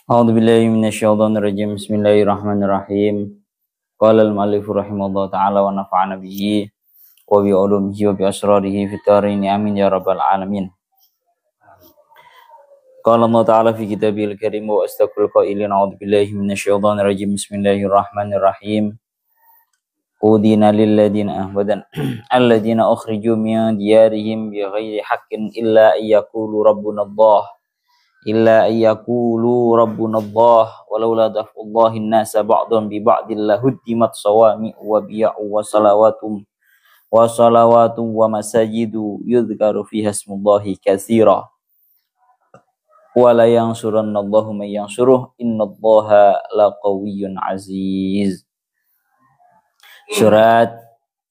A'udzubillahi minasyaitonirrajim. Bismillahirrahmanirrahim. Qala al-mu'allif rahimahullahu ta'ala wa nafa'ana bihi wa bi ulumihi wa bi asrarihi fid dharain amin ya rabbal alamin. Qala Allah ta'ala fi kitabil karim wa astaqul qailin a'udzubillahi minasyaitonirrajim. Bismillahirrahmanirrahim. Udina lil ladina ahwadan alladina ukhriju min diyarihim bighairi haqqin illa ayyaqulu rabbuna Allah walaula daf'ullahi an-nasa ba'dhum bi ba'dil lahuddimat sawami wa biya'u wa salawatu wa masajidu yudhkaru fiha ismullahi katsira wa la yansurannallahu man yansuruh innallaha laqawiyyun aziz. Surat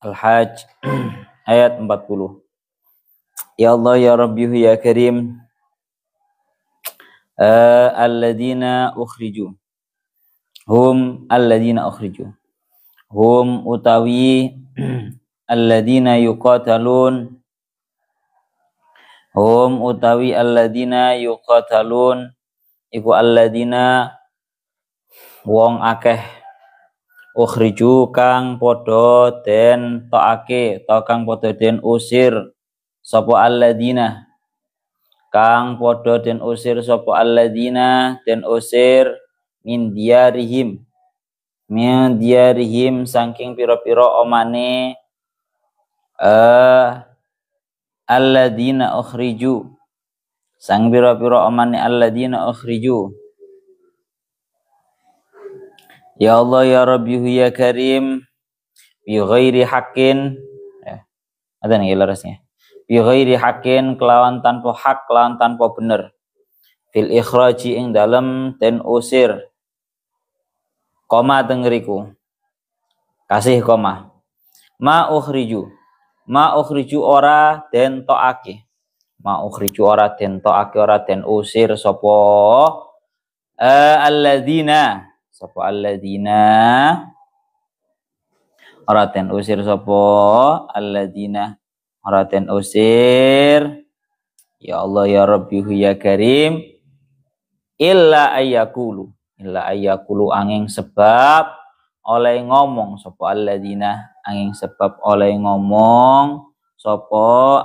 Al-Hajj ayat 40. Ya Allah ya Rabbi ya Karim, alladina ukhriju hum utawi alladina yuqatalun iku alladina wong akeh ukhriju kang padha den tokake ta kang padha den usir sapa alladina kang padha den usir sapa alladzina den usir min diyarihim saking pira-pira omane alladzina ukhriju sang pira-pira omane alladzina ukhriju. Ya Allah ya Rabbi ya Karim bi ghairi haqqin ada nih larasnya bi ghairi haqqin kelawan tanpa hak kelawan tanpa bener fil ikhraji ing dalem den usir koma tengeriku kasih koma ma ukhriju ora den toake ora den usir sapa alladzina ora den usir sapa alladzina ora den usir ya Allah ya Rabbi ya Karim illa ayyakulu angin sebab oleh ngomong sapa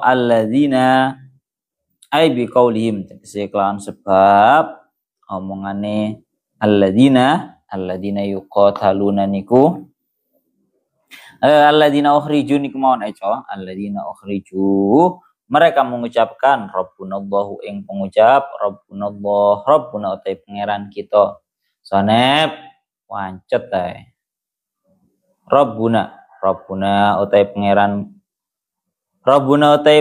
alladzina ai bi qaulihim tegese kelawan sebab omongane alladzina yuqataluna niku alladzina ukhriju niku mawon aja alladzina ukhriju mereka mengucapkan rabbunallahu ing pengucap rabbuna utai pangeran kita sanep wancet ae rabbuna utai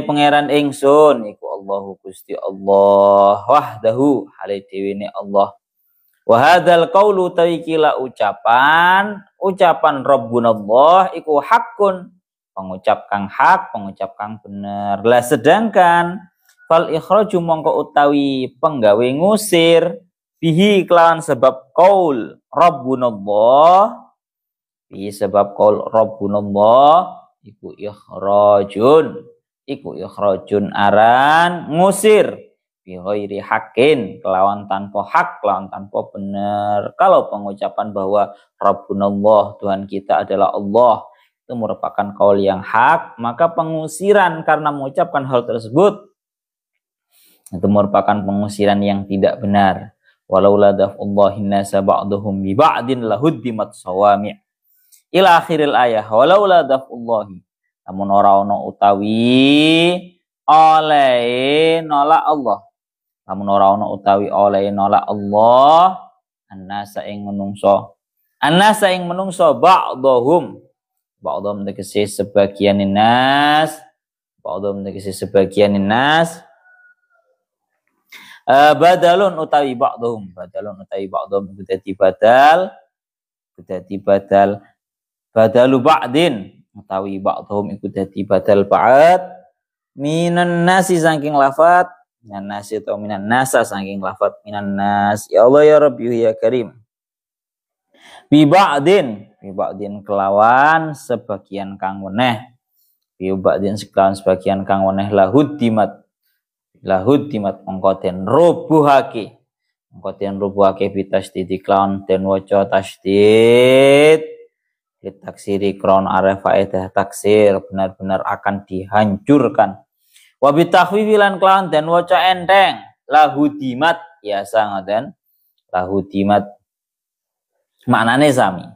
pangeran ingsun iku Allahu Gusti Allah wahdahu hale dhewe Allah. Wa hadzal qaulu tawikila ucapan rabbunallah iku hakun pengucap kang hak pengucap kang bener lah sedangkan fal ikhraju mongko utawi penggawe ngusir bihi kelawan sebab qaul rabbunallah iku ikhrajun aran ngusir bi ghairi haqqin kelawan tanpa hak kelawan tanpa benar. Kalau pengucapan bahwa Rabbunallah Tuhan kita adalah Allah itu merupakan kaul yang hak, maka pengusiran karena mengucapkan hal tersebut itu merupakan pengusiran yang tidak benar. Walaula daf'ullahi nasa ba'dhum bi ba'din lahuddimat sawami' ila akhiril ayah. Walaula daf'ullahi namun ora ono utawi oleh nolak Allah lamun ora ana utawi oleh nolak Allah annasa ing menungso ba'dhum tegese sebagian nas badalun utawi ba'dhum dadi badal badalu ba'din utawi ba'dhum iku dadi badal ba'd minan nasi saking lafat minan nasi atau minan nasa saking lafat minan nas. Ya Allah ya Rabbi ya Karim bi ba'din kelawan sebagian kang weneh lahud dimat mongko den rubuhake Engko den rubuhake bitasdid iklan den waca tasdid ditaksiri kron aref faedah taksir benar-benar akan dihancurkan. Wa bitahwifi lan kelawan den waca enteng lahudimat biasa ngoten lahudimat maknane sami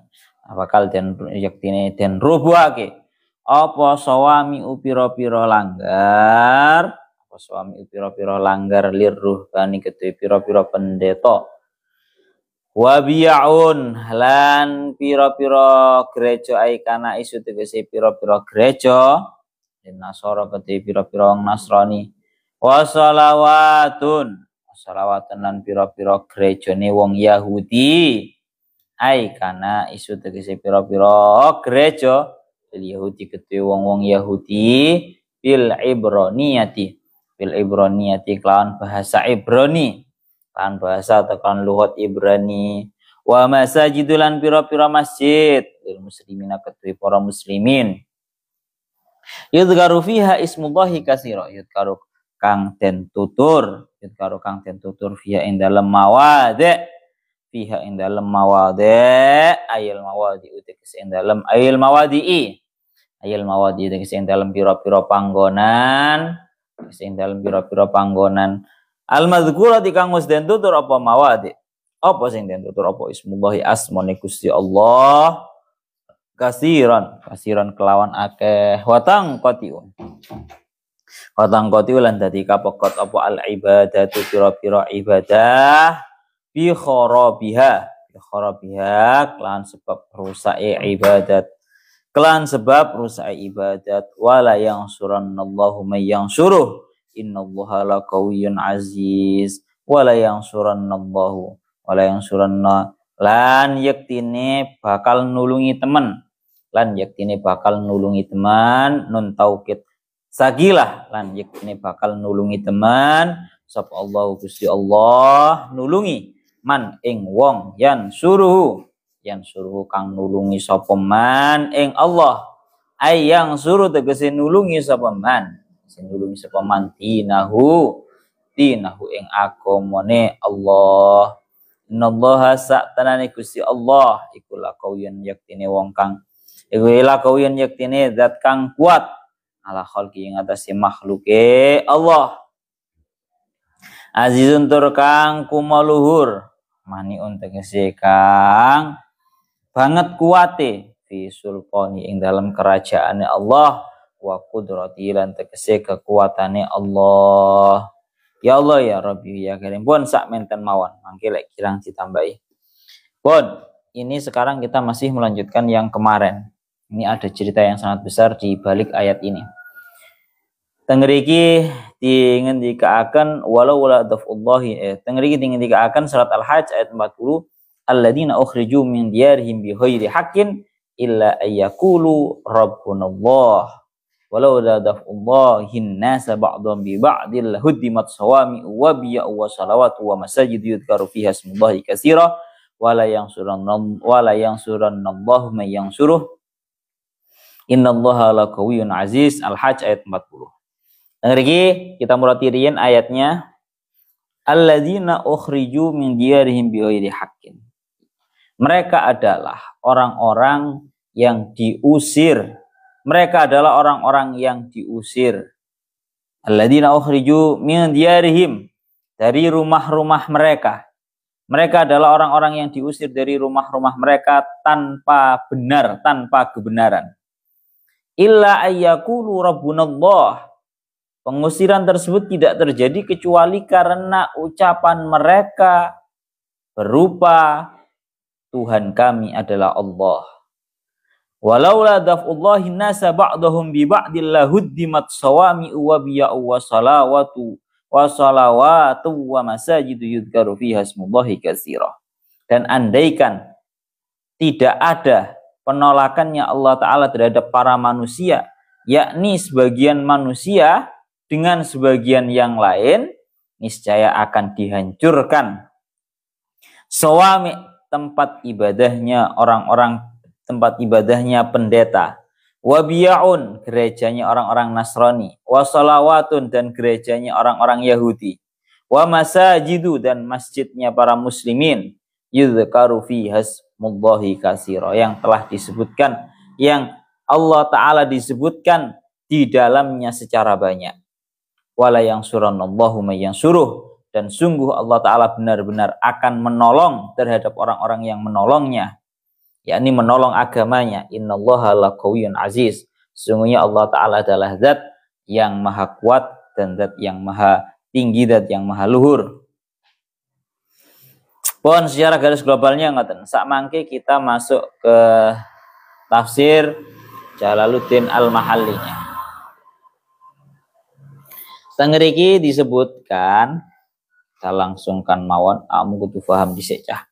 bakal den yaktine den rubuhake apa sawami upira-pira langgar apa sawami upira-pira langgar lirruh bani kedhe pira-pira pendeta wa bi'un lan pira-pira gereja aikana isu tegese pira-pira gereja den nasara kedhe pira-pira nasrani wa shalawatun lan pira-pira gerejane wong Yahudi aikana isu tegese pira-pira gereja Yahudi kedhe wong-wong Yahudi bil ibroniyati kelawan bahasa Ibrani kan bahasa tekan lugat Ibrani wa masajidulan pira-pira masjid lil muslimina kedhe para muslimin yudhkaru fiha ismullahi katsira yudhkaru kang den tutur fiha ing dalem mawade fiha ing dalem mawade ayil mawadi utekes ing dalem ayil mawadi utekes ing dalem pira-pira panggonan sing dalem pira-pira panggonan al madzkurati kang wis den tutur apa mawadi apa sing den tutur apa ismullahi asmane Gusti Allah kasiran kelawan akeh watang qatiun lan dadi kapekot apa al ibadatu pira-pira ibadah bi kharabiha kelan sebab rusake ibadat wala yang surannallahu may yansuruh innallaha laqawiyyun aziz wala yang surannallahu lan yektine bakal nulungi teman nun taukid sagilah lan yektine bakal nulungi teman sapa Allah Gusti Allah nulungi man ing wong yan suruh kang nulungi sapa man ing Allah ayang suruh tegese nulungi sapa man dinahu ing agamane Allah innallaha sa'tanani Gusti Allah iku laqawiyan yaktine wong kang iku laqawiyan yaktine zat kang kuat ala khalqi ing atase makhluke Allah azizun tur kang kumaluhur maniun tegese kang banget kuate fi sultani ing dalam kerajaane Allah wa qudrati lan tegese kekuatane Allah ya Allah ya Rabbi ya Karim pun sak menten mawon mangke lek kirang ditambahi pun ini sekarang kita masih melanjutkan yang kemarin ini ada cerita yang sangat besar di balik ayat ini tengriki dingendikaaken walau wala dafullahi tengriki dingendikaaken surat Al-Hajj ayat 40 alladzina ukhriju min diyarihim bi ghairi haqqin illa ayyaqulu rabbunallah walau la dafullahi an-nasa ba'dhum bi ba'dil huddimat sawami wa biya'u wa salawatu wa masajid yudhkaru fiha ismullahi katsira wala yansurannallahu may yansuruh innallaha laqawiyyun aziz Al-Hajj ayat 40. Ngerti kita muratirin ayatnya alladzina ukhriju min diyarihim bighairi haqqin. Mereka adalah orang-orang yang diusir. Mereka adalah orang-orang yang diusir. Alladzina ukhriju min diyarihim dari rumah-rumah mereka. Mereka adalah orang-orang yang diusir dari rumah-rumah mereka tanpa benar, tanpa kebenaran. Illa ayyaqulu rabbunallah. Pengusiran tersebut tidak terjadi kecuali karena ucapan mereka berupa Tuhan kami adalah Allah. Walaula daf'ullahi nasa ba'dahum bi ba'dil lahuddimat sawami'u wa biya'u wa salawatu wa masajidu yudhkaru fiha ismullahi katsira. Dan andaikan tidak ada penolakannya Allah Ta'ala terhadap para manusia, yakni sebagian manusia dengan sebagian yang lain, niscaya akan dihancurkan sawami tempat ibadahnya orang-orang, tempat ibadahnya pendeta, wabiya'un gerejanya orang-orang Nasrani, wasalawatun dan gerejanya orang-orang Yahudi, wa masajidu dan masjidnya para muslimin yudhkaru fiha ismullahi katsira yang telah disebutkan, yang Allah Ta'ala disebutkan di dalamnya secara banyak. Wala yansurannallahu may yansuruh, dan sungguh Allah Ta'ala benar-benar akan menolong terhadap orang-orang yang menolongnya, yakni menolong agamanya. Innallaha laqawiyyun aziz, sesungguhnya Allah Ta'ala adalah zat yang maha kuat dan zat yang maha tinggi, zat yang maha luhur. Pun secara garis globalnya ngoten, sak mangke kita masuk ke tafsir Jalaluddin Al-Mahallinya. Sangriki disebutkan, kita langsungkan mawon, kamu kudu paham dhisik cah.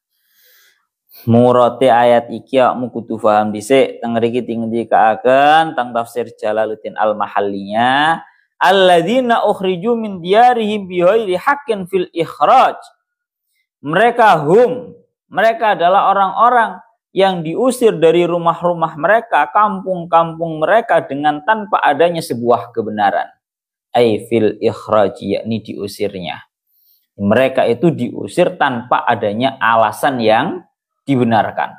Murate ayat iki kamu kudu paham dhisik. Sangriki dikaaken teng tafsir Jalaluddin Al-Mahallinya, alladzina ukhriju min diyarihim bighairi haqqin fil ikhraj. Mereka adalah orang-orang yang diusir dari rumah-rumah mereka, kampung-kampung mereka dengan tanpa adanya sebuah kebenaran. Ai fil ikhraj, yakni diusirnya. Mereka itu diusir tanpa adanya alasan yang dibenarkan.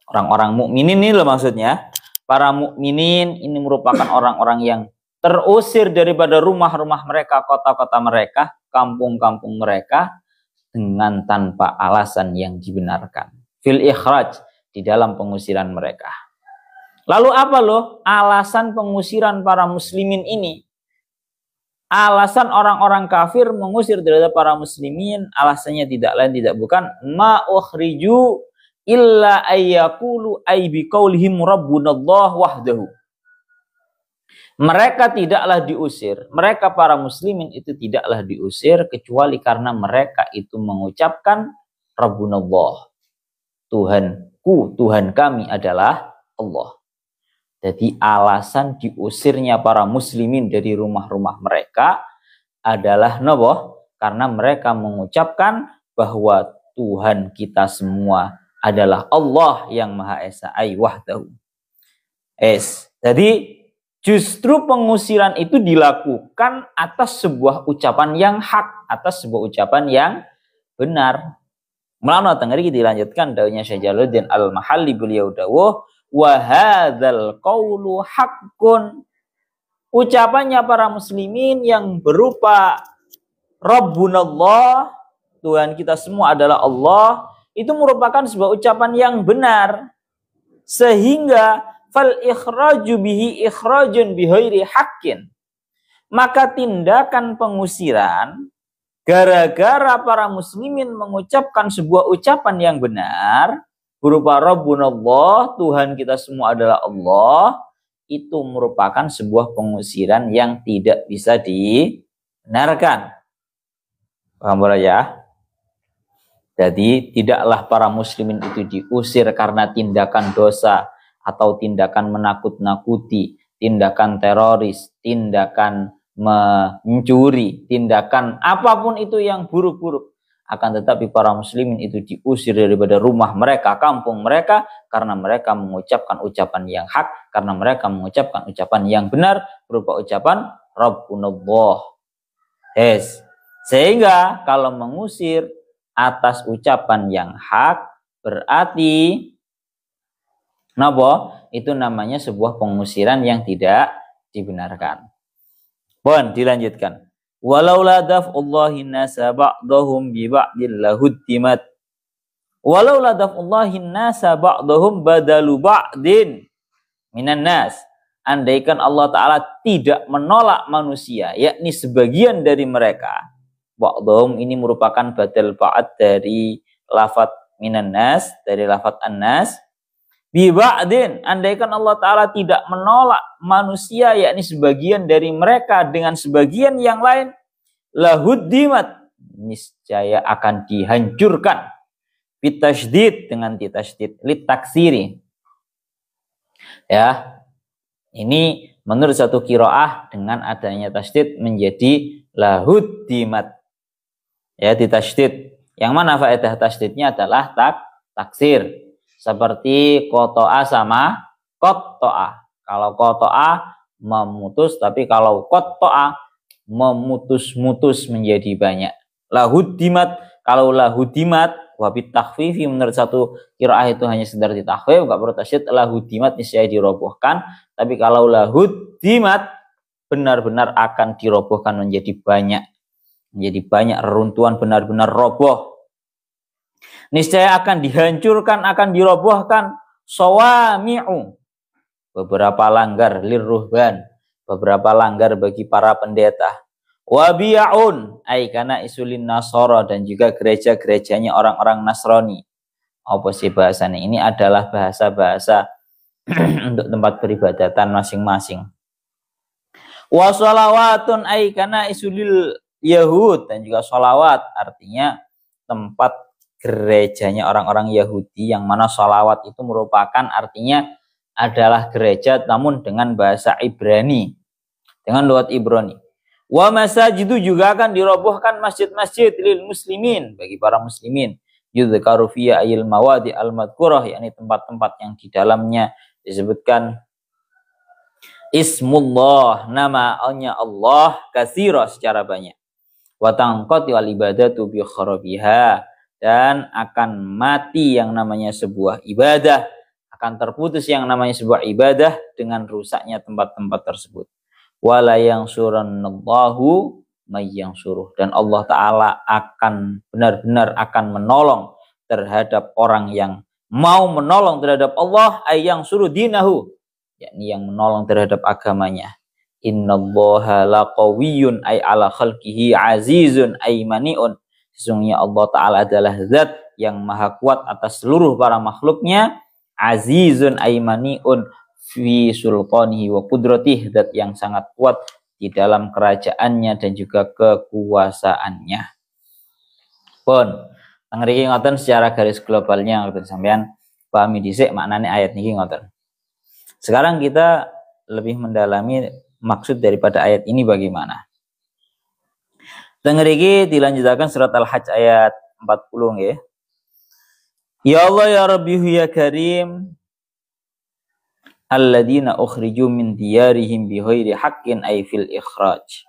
Orang-orang mukminin ini loh maksudnya. Para mukminin ini merupakan orang-orang yang terusir daripada rumah-rumah mereka, kota-kota mereka, kampung-kampung mereka dengan tanpa alasan yang dibenarkan. Fil ikhraj, di dalam pengusiran mereka. Lalu apa loh alasan pengusiran para muslimin ini? Alasan orang-orang kafir mengusir terhadap para muslimin, alasannya tidak lain tidak bukan ma ukhriju illa ayyaqulu ay biqaulihim rabbunallah wahdahu. Mereka tidaklah diusir, mereka para muslimin itu tidaklah diusir kecuali karena mereka itu mengucapkan rabbunallah, Tuhanku, Tuhan kami adalah Allah. Jadi alasan diusirnya para muslimin dari rumah-rumah mereka adalah nopo? Karena mereka mengucapkan bahwa Tuhan kita semua adalah Allah yang Maha Esa, ay wahdahu. Jadi justru pengusiran itu dilakukan atas sebuah ucapan yang hak, atas sebuah ucapan yang benar. Melalui tengah kita dilanjutkan daunnya Syekh Jalaluddin Al-Mahalli, beliau dawuh wa hadzal qaulu haqqun, ucapannya para muslimin yang berupa Rabbunallah, Tuhan kita semua adalah Allah, itu merupakan sebuah ucapan yang benar, sehingga fal ikhraju bihi ikhrajun bighairi haqqin, maka tindakan pengusiran gara-gara para muslimin mengucapkan sebuah ucapan yang benar berupa Rabbunallah, Tuhan kita semua adalah Allah, itu merupakan sebuah pengusiran yang tidak bisa dibenarkan. Paham ya? Jadi tidaklah para muslimin itu diusir karena tindakan dosa atau tindakan menakut-nakuti, tindakan teroris, tindakan mencuri, tindakan apapun itu yang buruk-buruk. Akan tetapi para muslimin itu diusir daripada rumah mereka, kampung mereka, karena mereka mengucapkan ucapan yang hak, karena mereka mengucapkan ucapan yang benar berupa ucapan Rabbunallah. Sehingga kalau mengusir atas ucapan yang hak berarti itu namanya sebuah pengusiran yang tidak dibenarkan. Pun dilanjutkan. Walaula daf'ullahi nasa ba'dahum bi ba'dil lahuddimat. Walaula daf'ullahi nasa ba'dahum badalu ba'din minan nas. Andaikan Allah Ta'ala tidak menolak manusia, yakni sebagian dari mereka. Ba'dahum ini merupakan badal ba'd dari lafaz minan nas, dari lafaz an-nas. Bi ba'din, andaikan Allah Ta'ala tidak menolak manusia, yakni sebagian dari mereka dengan sebagian yang lain, lahuddimat, niscaya akan dihancurkan. Bitasydid, dengan ditasydid, litaksiri. Ya, ini menurut satu qiraah dengan adanya tasydid menjadi lahuddimat. Ya, ditasydid. Yang mana faedah tasydidnya adalah taksir. Seperti koto'a sama koto'a. Kalau koto'a memutus, tapi kalau koto'a memutus-mutus menjadi banyak. Lahudimat, kalau lahudimat wabit takhfifi menurut satu qiraah itu hanya sekedar ditakhfif, enggak perlu tasydid, lahudimat niscaya dirobohkan. Tapi kalau lahudimat benar-benar akan dirobohkan menjadi banyak reruntuhan, benar-benar roboh. Niscaya akan dihancurkan, akan dirobohkan sawami'u, beberapa langgar lirruhban, beberapa langgar bagi para pendeta. Wabi'un, karena isulin nasara, dan juga gereja-gerejanya orang-orang Nasrani. Apa sih bahasanya? Ini adalah bahasa-bahasa untuk tempat peribadatan masing-masing. Wa sholawatun, karena isulil Yahud, dan juga sholawat, artinya tempat gerejanya orang-orang Yahudi, yang mana sholawat itu merupakan artinya adalah gereja namun dengan bahasa Ibrani, dengan lughat Ibrani. Wa masajidu, juga akan dirobohkan masjid-masjid lil muslimin, bagi para muslimin. Yudhkaru fiya ayil mawadi al madkurah, yakni tempat-tempat yang di dalamnya disebutkan ismullah, nama-Nya Allah, katsira, secara banyak. Wa tanqati wal ibadatu bi kharabiha, dan akan mati yang namanya sebuah ibadah, akan terputus yang namanya sebuah ibadah dengan rusaknya tempat-tempat tersebut. Wala yansurannallahu may yansuruh, dan Allah Ta'ala akan benar-benar akan menolong terhadap orang yang mau menolong terhadap Allah, yang suruh dinahu, yakni yang menolong terhadap agamanya. Innallaha laqawiyyun ala khalqihi azizun mani'un, sesungguhnya Allah Ta'ala adalah zat yang maha kuat atas seluruh para makhluknya, azizun mani'un fi sultanihi wa qudratihi, zat yang sangat kuat di dalam kerajaannya dan juga kekuasaannya. Pun ngriki ngoten secara garis globalnya ngoten, sampean pahami dhisik maknane ayat niki ngoten. Sekarang kita lebih mendalami maksud daripada ayat ini bagaimana. Ngriki dilanjutkan surat Al-Hajj ayat 40 nggih. Ya Allah ya Rabbi ya Karim, alladzina ukhriju min diyarihim bighairi haqqin ay fil ikhraj,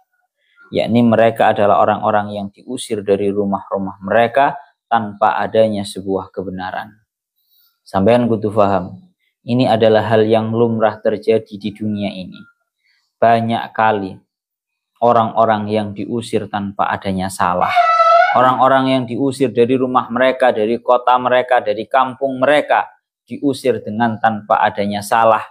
yakni mereka adalah orang-orang yang diusir dari rumah-rumah mereka tanpa adanya sebuah kebenaran. Sampean kudu paham, ini adalah hal yang lumrah terjadi di dunia ini. Banyak kali orang-orang yang diusir tanpa adanya salah, orang-orang yang diusir dari rumah mereka, dari kota mereka, dari kampung mereka, diusir dengan tanpa adanya salah,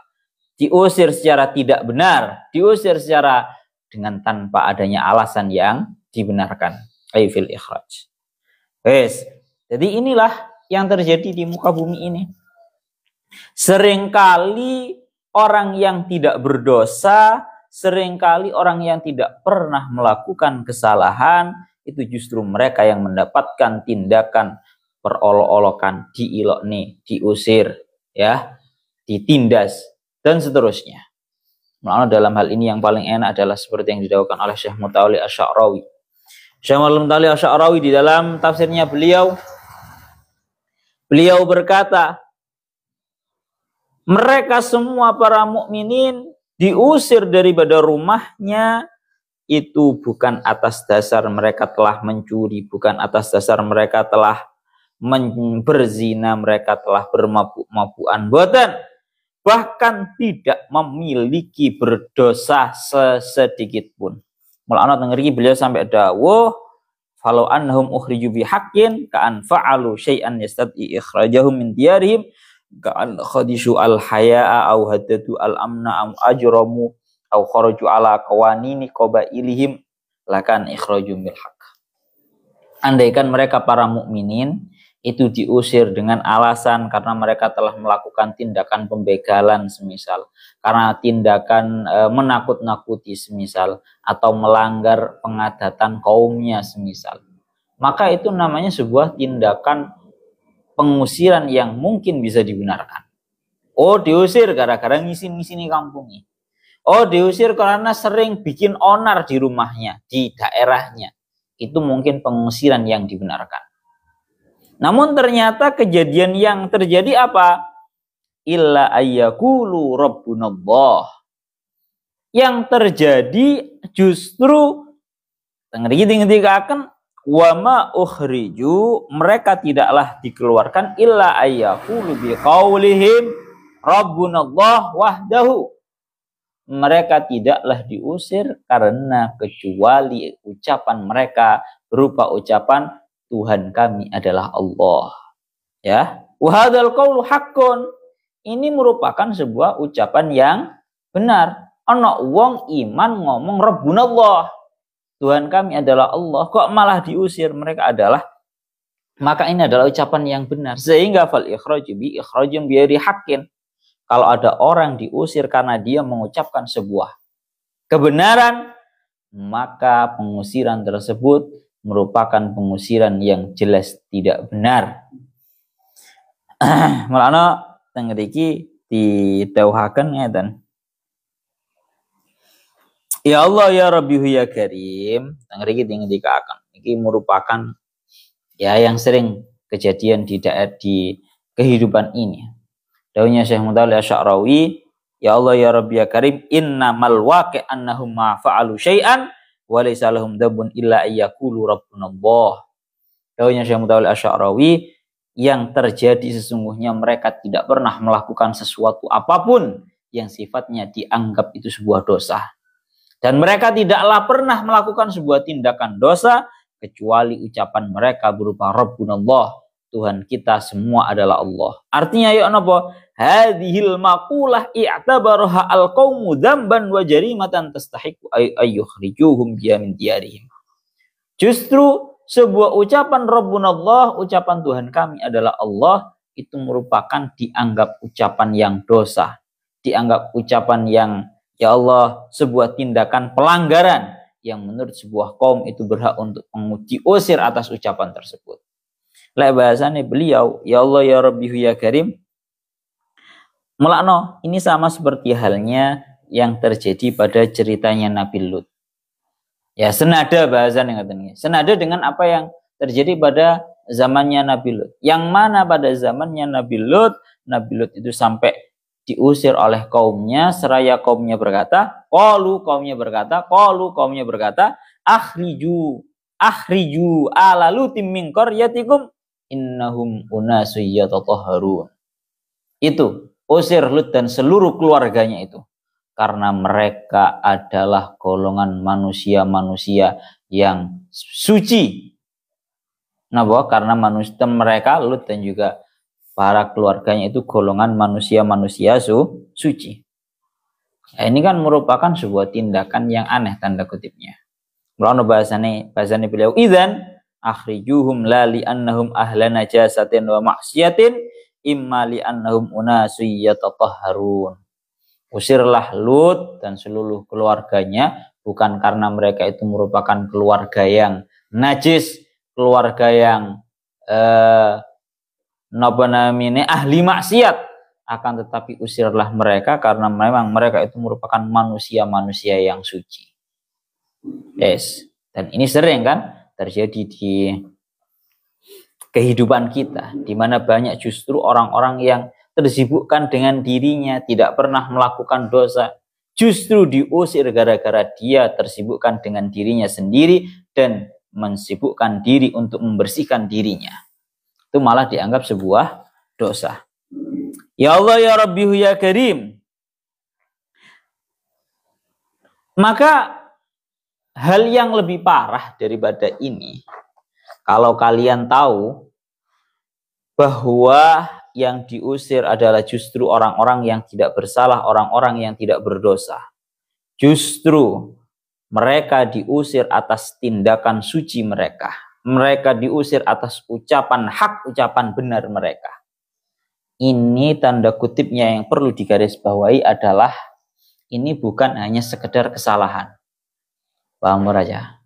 diusir secara tidak benar, diusir secara dengan tanpa adanya alasan yang dibenarkan. Aifil ikhraj. Wes, jadi inilah yang terjadi di muka bumi ini. Seringkali orang yang tidak berdosa, seringkali orang yang tidak pernah melakukan kesalahan, itu justru mereka yang mendapatkan tindakan perolok-olokan, diilokni, diusir, ya, ditindas, dan seterusnya. Makanya dalam hal ini yang paling enak adalah seperti yang didakwakan oleh Syekh Mutawalli Asy-Sya'rawi. Syekh Mutawalli Asy-Sya'rawi di dalam tafsirnya beliau berkata, mereka semua para mukminin diusir daripada rumahnya itu bukan atas dasar mereka telah mencuri, bukan atas dasar mereka telah berzina, mereka telah bermabuk-mabukan, boten, bahkan tidak memiliki berdosa sesedikit pun. Mulane ngeri beliau sampai dawuh, falau annahum ukhriju bihaqqin ka'an fa'alu syai'an yastati ikhrajahum min diyarihim ka'an khadishu al-haya'a au haddatu al-amna am ajramu au kharaju ala qawanini qabailihim lakan ikhrajum bil haqq. Andaikan mereka para mukminin itu diusir dengan alasan karena mereka telah melakukan tindakan pembegalan semisal, karena tindakan menakut-nakuti semisal, atau melanggar pengadatan kaumnya semisal, maka itu namanya sebuah tindakan pengusiran yang mungkin bisa dibenarkan. Oh, diusir gara-gara ngisin-ngisini kampungnya. Oh, diusir karena sering bikin onar di rumahnya, di daerahnya. Itu mungkin pengusiran yang dibenarkan. Namun ternyata kejadian yang terjadi apa? Illa ayyakulu rabbunallah. Yang terjadi justru ngerti-ngerti wa ma ukhriju, mereka tidaklah dikeluarkan illa ayyaqulu biqaulihim rabbunallah wahdahu. Mereka tidaklah diusir karena kecuali ucapan mereka berupa ucapan Tuhan kami adalah Allah. Ya, wa hadzal qaulu haqqun. Ini merupakan sebuah ucapan yang benar. Ana wong iman ngomong rabbunallah, Tuhan kami adalah Allah, kok malah diusir? Mereka adalah, maka ini adalah ucapan yang benar. Sehingga fal ikhraju bi ikhrajun bi haqqin. Kalau ada orang diusir karena dia mengucapkan sebuah kebenaran, maka pengusiran tersebut merupakan pengusiran yang jelas tidak benar. Mulane teng mriki ditauhaken ngeten. Ya Allah ya Rabbihu ya Karim, teng mriki dikatakan iki merupakan ya yang sering kejadian di kehidupan ini. Dawuhnya Syekh Mutawalli Asy'arawi, ya Allah ya Rabbi ya Karim, innamal waqi' annahum ma fa'alu syai'an wa laysa lahum dambun illa ayyaqulu rabbunallah. Dawuhnya Syekh Mutawalli Asy'arawi, yang terjadi sesungguhnya mereka tidak pernah melakukan sesuatu apapun yang sifatnya dianggap itu sebuah dosa. Dan mereka tidaklah pernah melakukan sebuah tindakan dosa kecuali ucapan mereka berupa Rabbunallah, Tuhan kita semua adalah Allah. Artinya ya napa? Hadhil maqulah i'tabaraha al-qaumu dzamban wa jarimatan tastahiqu ayyukhrijuhum biya min diyarihim. Justru sebuah ucapan Rabbunallah, ucapan Tuhan kami adalah Allah, itu merupakan dianggap ucapan yang dosa. Dianggap ucapan yang, ya Allah, sebuah tindakan pelanggaran yang menurut sebuah kaum itu berhak untuk diusir atas ucapan tersebut. Lek bahasane beliau, ya Allah ya Rabbihu ya Karim, melakno, ini sama seperti halnya yang terjadi pada ceritanya Nabi Lut. Ya, senada bahasane ngaten. Senada dengan apa yang terjadi pada zamannya Nabi Lut. Yang mana pada zamannya Nabi Lut itu sampai diusir oleh kaumnya, seraya kaumnya berkata, kaumnya berkata, akhriju ala lutim min qaryatikum innahum unasu yatatahharun. Itu usir Lut dan seluruh keluarganya itu karena mereka adalah golongan manusia-manusia yang suci. Karena manusia mereka Lut dan juga para keluarganya itu golongan manusia-manusia suci. Nah, ini kan merupakan sebuah tindakan yang aneh tanda kutipnya. Mulane bahasane beliau idzan akhrijuhum la li annahum ahla najasatin wa maksiatin imma li annahum unasu yatatahharun. Usirlah Lut dan seluruh keluarganya bukan karena mereka itu merupakan keluarga yang najis, keluarga yang ahli maksiat, akan tetapi usirlah mereka karena memang mereka itu merupakan manusia-manusia yang suci. Yes. Dan ini sering kan terjadi di kehidupan kita, di mana banyak justru orang-orang yang tersibukkan dengan dirinya, tidak pernah melakukan dosa, justru diusir gara-gara dia tersibukkan dengan dirinya sendiri dan mensibukkan diri untuk membersihkan dirinya. Itu malah dianggap sebuah dosa. Ya Allah ya Rabbihu ya Karim. Maka hal yang lebih parah daripada ini, kalau kalian tahu bahwa yang diusir adalah justru orang-orang yang tidak bersalah, orang-orang yang tidak berdosa. Justru mereka diusir atas tindakan suci mereka. Mereka diusir atas ucapan hak, ucapan benar mereka. Ini tanda kutipnya yang perlu digarisbawahi adalah ini bukan hanya sekedar kesalahan. Paham aja.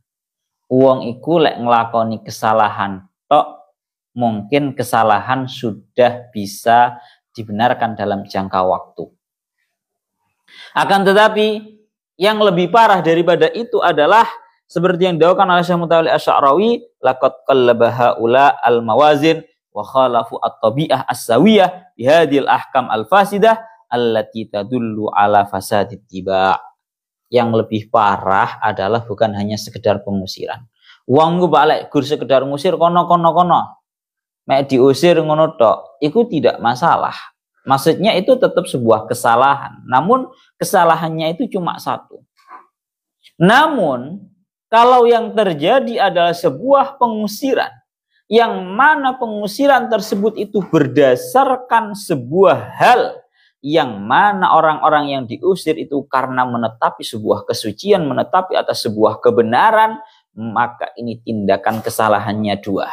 Uang iku lek nglakoni kesalahan tok, mungkin kesalahan sudah bisa dibenarkan dalam jangka waktu. Akan tetapi yang lebih parah daripada itu adalah seperti yang dikatakan oleh Syekh Mutawalli Asy'arawi, laqad qallabaha ula al-mawazin wa khalafu at-tabi'ah as-sawiyah bihadhil ahkam al-fasidah allati tadullu ala fasadit tiba'. Yang lebih parah adalah bukan hanya sekedar pengusiran. Wong ku balik gur sekedar ngusir kono. Mek diusir ngono tok, itu tidak masalah. Maksudnya itu tetap sebuah kesalahan. Namun kesalahannya itu cuma satu. Namun kalau yang terjadi adalah sebuah pengusiran, yang mana pengusiran tersebut itu berdasarkan sebuah hal, yang mana orang-orang yang diusir itu karena menetapi sebuah kesucian, menetapi atas sebuah kebenaran, maka ini tindakan kesalahannya dua.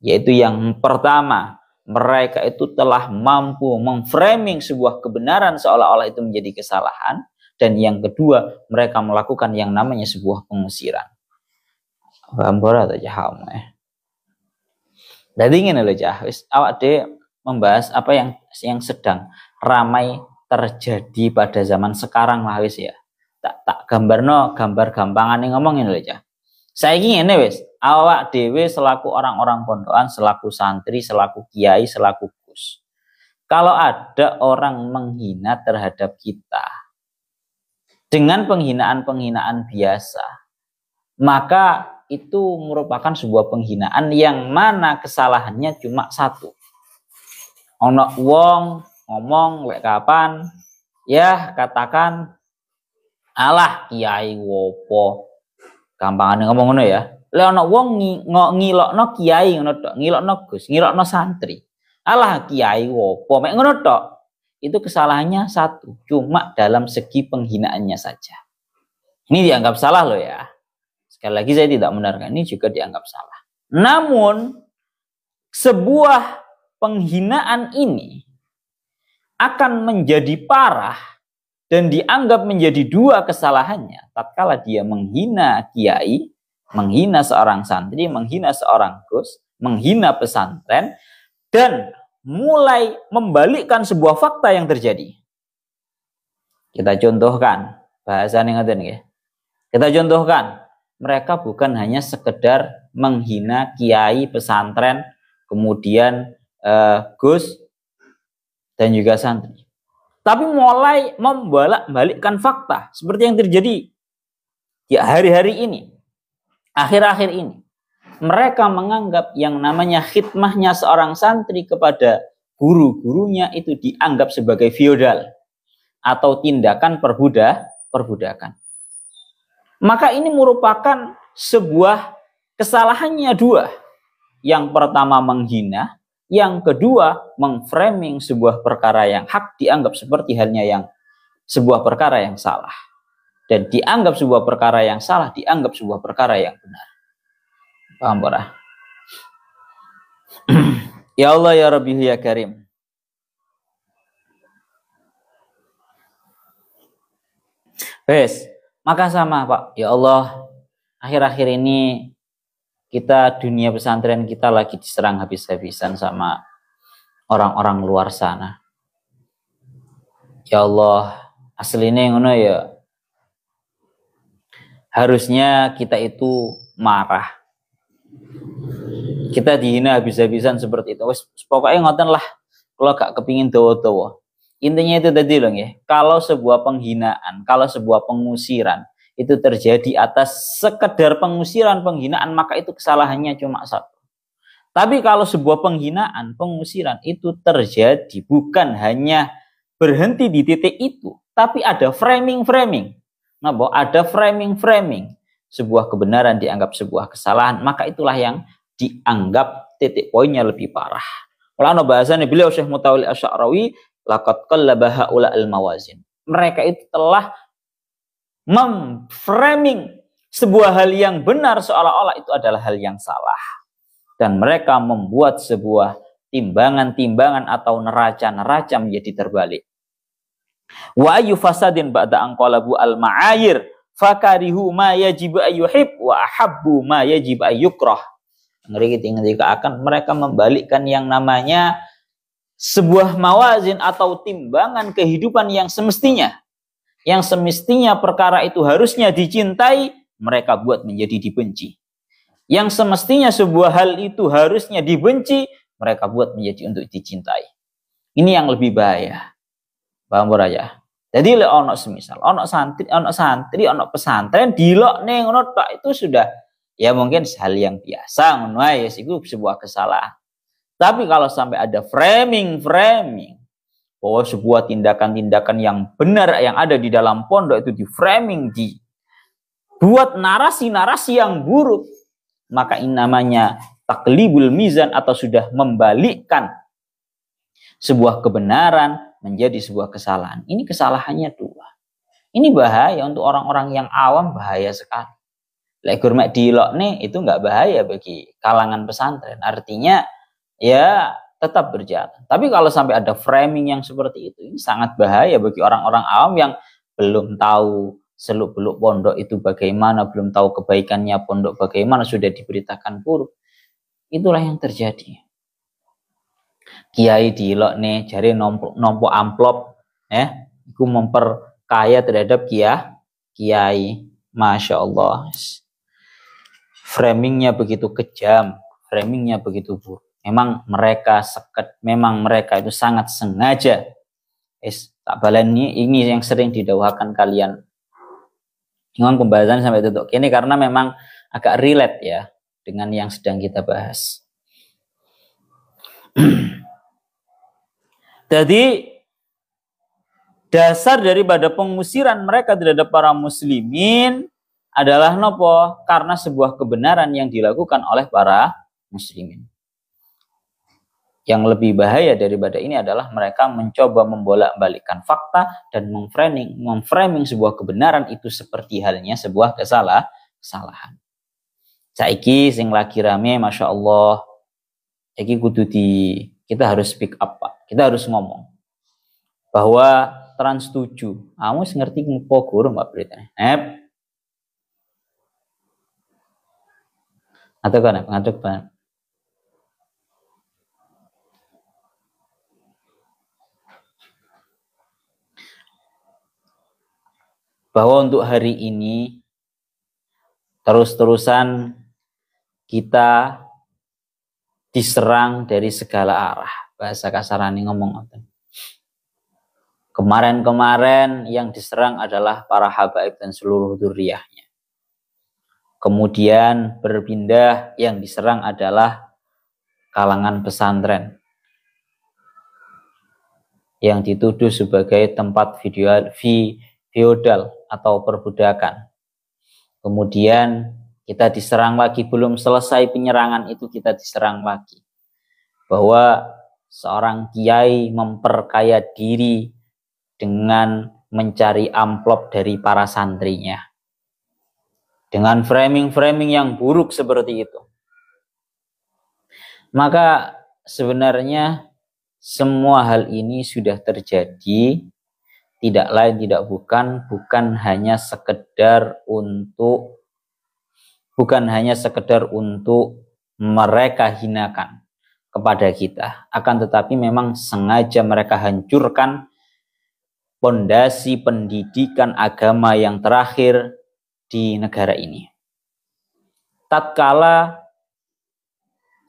Yaitu yang pertama, mereka itu telah mampu memframing sebuah kebenaran seolah-olah itu menjadi kesalahan. Dan yang kedua, mereka melakukan yang namanya sebuah pengusiran. Paham atau jaham ya? Jadi ingin loh awak de membahas apa yang sedang ramai terjadi pada zaman sekarang lah wis ya. Tak gambar gampangan yang ngomongin loh cah. Saya ingin wis awak dewe selaku orang-orang pondokan, selaku santri, selaku kiai, selaku gus. Kalau ada orang menghina terhadap kita dengan penghinaan-penghinaan biasa, maka itu merupakan sebuah penghinaan yang mana kesalahannya cuma satu. Ono wong ngomong lek kapan ya katakan alah kiai wopo, gampangane ngomong ngono ya. Lek ono wong ngilokno kiai ngono tok, ngilokno gus, ngilokno santri. Alah kiai wopo, mek ngono tok. Itu kesalahannya satu, cuma dalam segi penghinaannya saja. Ini dianggap salah loh ya. Sekali lagi saya tidak benarkan, ini juga dianggap salah. Namun sebuah penghinaan ini akan menjadi parah dan dianggap menjadi dua kesalahannya tatkala dia menghina kiai, menghina seorang santri, menghina seorang gus, menghina pesantren, dan mulai membalikkan sebuah fakta yang terjadi. Kita contohkan bahasanya ngeten nggih. Kita contohkan, mereka bukan hanya sekedar menghina kiai, pesantren, kemudian gus dan juga santri. Tapi mulai membalikkan fakta seperti yang terjadi di hari-hari ini, akhir-akhir ini. Mereka menganggap yang namanya khidmahnya seorang santri kepada guru-gurunya itu dianggap sebagai feodal atau tindakan perbudakan. Maka ini merupakan sebuah kesalahannya dua. Yang pertama menghina, yang kedua memframing sebuah perkara yang hak dianggap seperti halnya yang sebuah perkara yang salah. Dan dianggap sebuah perkara yang salah, dianggap sebuah perkara yang benar. Paham ora? Ya Allah ya Rabbi ya Karim. Wes, maka sama Pak. Ya Allah, akhir-akhir ini kita dunia pesantren kita lagi diserang habis-habisan sama orang-orang luar sana. Ya Allah, aslinya ngono ya. Harusnya kita itu marah. Kita dihina habis-habisan seperti itu. Wes pokoknya ngoten lah. Kalau gak kepingin dawa-dawa. Intinya itu tadi loh ya. Kalau sebuah penghinaan, kalau sebuah pengusiran itu terjadi atas sekedar pengusiran, penghinaan, maka itu kesalahannya cuma satu. Tapi kalau sebuah penghinaan, pengusiran itu terjadi bukan hanya berhenti di titik itu, tapi ada framing-framing. Nah, bahwa ada framing-framing. Sebuah kebenaran dianggap sebuah kesalahan, maka itulah yang dianggap titik poinnya lebih parah. Kalau bahasanya beliau Syekh Mutawalli Asy'arawi, laqad qallaba haula al-mawazin. Mereka itu telah memframing sebuah hal yang benar seolah-olah itu adalah hal yang salah. Dan mereka membuat sebuah timbangan-timbangan atau neraca-neraca menjadi terbalik. Wa ayu fasadin ba'da an qalabu al-ma'ayir fakarihu ma yajib ayyuhib wa ahabbu ma yajib ayyukrah. Ngeri ketika akan mereka membalikkan yang namanya sebuah mawazin atau timbangan kehidupan yang semestinya perkara itu harusnya dicintai, mereka buat menjadi dibenci. Yang semestinya sebuah hal itu harusnya dibenci, mereka buat menjadi untuk dicintai. Ini yang lebih bahaya. Paham ora? Jadi ono semisal ono santri, ono pesantren dilok ning ngono tok itu sudah ya mungkin hal yang biasa, ngono ae, itu sebuah kesalahan. Tapi kalau sampai ada framing bahwa sebuah tindakan-tindakan yang benar yang ada di dalam pondok itu di framing, dibuat narasi-narasi yang buruk, maka ini namanya taklibul mizan atau sudah membalikkan sebuah kebenaran menjadi sebuah kesalahan. Ini kesalahannya dua. Ini bahaya untuk orang-orang yang awam, bahaya sekali. Lek gurmek dilok nih itu nggak bahaya bagi kalangan pesantren. Artinya ya tetap berjalan. Tapi kalau sampai ada framing yang seperti itu, ini sangat bahaya bagi orang-orang awam yang belum tahu seluk-beluk pondok itu bagaimana, belum tahu kebaikannya pondok bagaimana, sudah diberitakan buruk. Itulah yang terjadi. Kiai dilok nih jari nompo amplop, itu memperkaya terhadap kiai, masya Allah. Framingnya begitu kejam, framingnya begitu buruk. Memang mereka itu sangat sengaja. Tak baleni ini yang sering didakwakan kalian. Memang pembahasan sampai tutup ini karena memang agak relate ya dengan yang sedang kita bahas. Jadi dasar daripada pengusiran mereka terhadap para muslimin adalah nopo? Karena sebuah kebenaran yang dilakukan oleh para muslimin. Yang lebih bahaya daripada ini adalah mereka mencoba membolak-balikkan fakta dan memframing sebuah kebenaran itu seperti halnya sebuah kesalahan. Saiki sing lagi rame, masya Allah, saiki kudu kita harus speak up, Pak. Kita harus ngomong bahwa Trans 7, kamu ngerti ngupo guru Mbak beritanya? Atau kan ngaduk banget. Bahwa untuk hari ini terus-terusan kita diserang dari segala arah. Bahasa kasarane ngomong. Kemarin-kemarin yang diserang adalah para habaib dan seluruh dzurriyyahnya. Kemudian berpindah yang diserang adalah kalangan pesantren yang dituduh sebagai tempat feodal atau perbudakan. Kemudian kita diserang lagi, belum selesai penyerangan itu kita diserang lagi. Bahwa seorang kiai memperkaya diri dengan mencari amplop dari para santrinya. Dengan framing-framing yang buruk seperti itu. Maka sebenarnya semua hal ini sudah terjadi, tidak lain tidak bukan hanya sekedar untuk mereka hinakan kepada kita, akan tetapi memang sengaja mereka hancurkan pondasi pendidikan agama yang terakhir di negara ini. Tatkala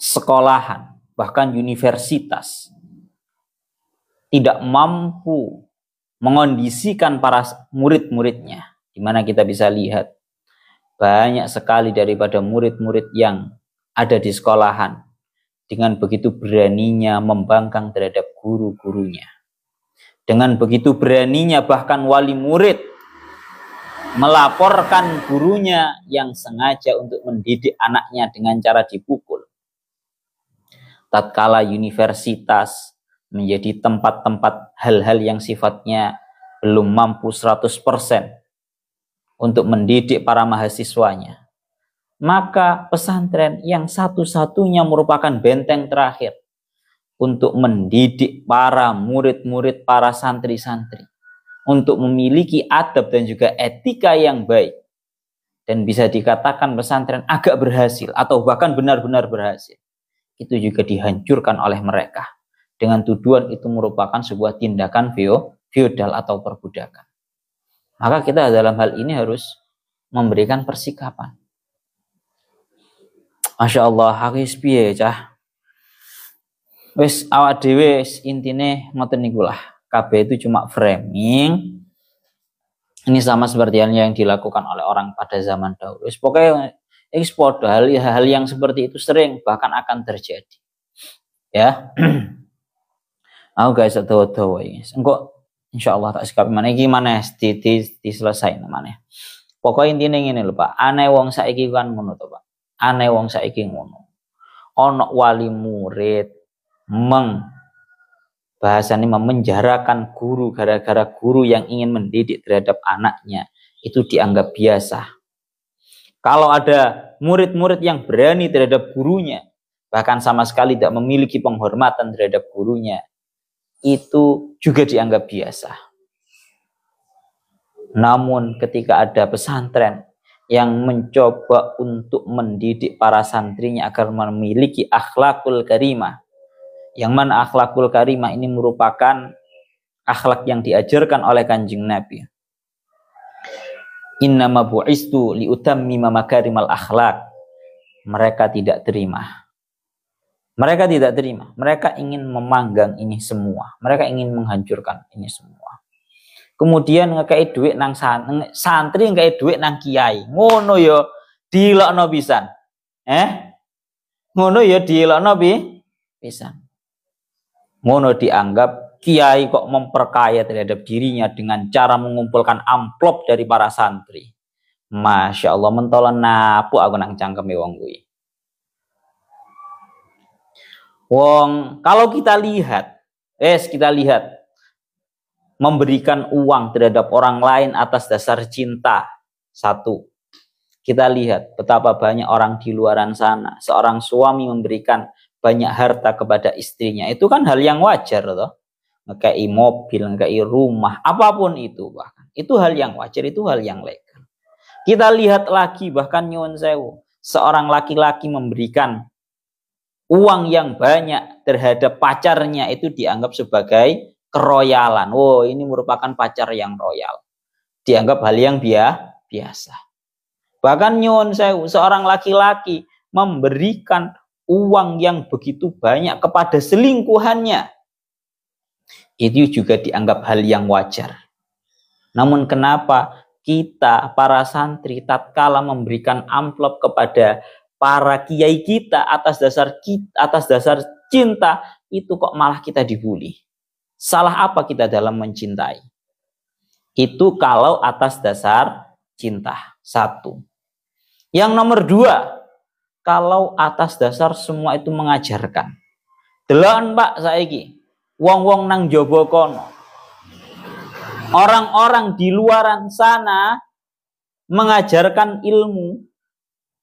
sekolahan, bahkan universitas tidak mampu mengondisikan para murid-muridnya, di mana kita bisa lihat banyak sekali daripada murid-murid yang ada di sekolahan dengan begitu beraninya membangkang terhadap guru-gurunya. Dengan begitu beraninya bahkan wali murid melaporkan gurunya yang sengaja untuk mendidik anaknya dengan cara dipukul. Tatkala universitas menjadi tempat-tempat hal-hal yang sifatnya belum mampu 100% untuk mendidik para mahasiswanya, maka pesantren yang satu-satunya merupakan benteng terakhir untuk mendidik para murid-murid, para santri-santri untuk memiliki adab dan juga etika yang baik, dan bisa dikatakan pesantren agak berhasil atau bahkan benar-benar berhasil, itu juga dihancurkan oleh mereka dengan tuduhan itu merupakan sebuah tindakan feodal atau perbudakan. Maka kita dalam hal ini harus memberikan persikapan. Masya Allah, hakis piye cah. Wis awak dhewe intine ngoten niku lah. KB itu cuma framing. Ini sama seperti yang dilakukan oleh orang pada zaman dahulu. Wis pokoknya Hal yang seperti itu sering bahkan akan terjadi. Ya. Aku guys dawa-dawa iki. Engko insyaallah tak sikapi mana iki maneh diselesai namanya. Pokoknya intinya ngene lho Pak, aneh wong saiki kan ngono to Pak. Aneh wong saiki ngono. Ono wali murid bahasanya memenjarakan guru gara-gara guru yang ingin mendidik terhadap anaknya itu dianggap biasa. Kalau ada murid-murid yang berani terhadap gurunya, bahkan sama sekali tidak memiliki penghormatan terhadap gurunya, itu juga dianggap biasa. Namun ketika ada pesantren yang mencoba untuk mendidik para santrinya agar memiliki akhlakul karimah, yang mana akhlakul karimah ini merupakan akhlak yang diajarkan oleh Kanjeng Nabi. Innama bu'istu liutammima makarimal akhlak. Mereka tidak terima. Mereka tidak terima. Mereka ingin memanggang ini semua. Mereka ingin menghancurkan ini semua. Kemudian ngekei duit nang santri, ngekei duit nang kiai. Ngono yo dilokno pisan. Ngono yo dilokno pisan. Ngono dianggap kiai kok memperkaya terhadap dirinya dengan cara mengumpulkan amplop dari para santri. Masya Allah, mentolan napu aku nang cangkeme wong kuwi. Wong, kalau kita lihat, memberikan uang terhadap orang lain atas dasar cinta. Satu, kita lihat betapa banyak orang di luaran sana, seorang suami memberikan banyak harta kepada istrinya. Itu kan hal yang wajar toh. Ngekei mobil, ngekei rumah, apapun itu bahkan. Itu hal yang wajar, itu hal yang legal. Kita lihat lagi bahkan nyuwun sewu, seorang laki-laki memberikan uang yang banyak terhadap pacarnya itu dianggap sebagai keroyalan. Oh, ini merupakan pacar yang royal. Dianggap hal yang biasa. Bahkan nyuwun sewu, seorang laki-laki memberikan uang yang begitu banyak kepada selingkuhannya. Itu juga dianggap hal yang wajar. Namun kenapa kita para santri tatkala memberikan amplop kepada para kiai kita atas dasar cinta itu kok malah kita dibully? Salah apa kita dalam mencintai? Itu kalau atas dasar cinta. Satu. Yang nomor dua, kalau atas dasar semua itu mengajarkan. Delon Pak saiki, wong-wong nang jaba kono. Orang-orang di luaran sana mengajarkan ilmu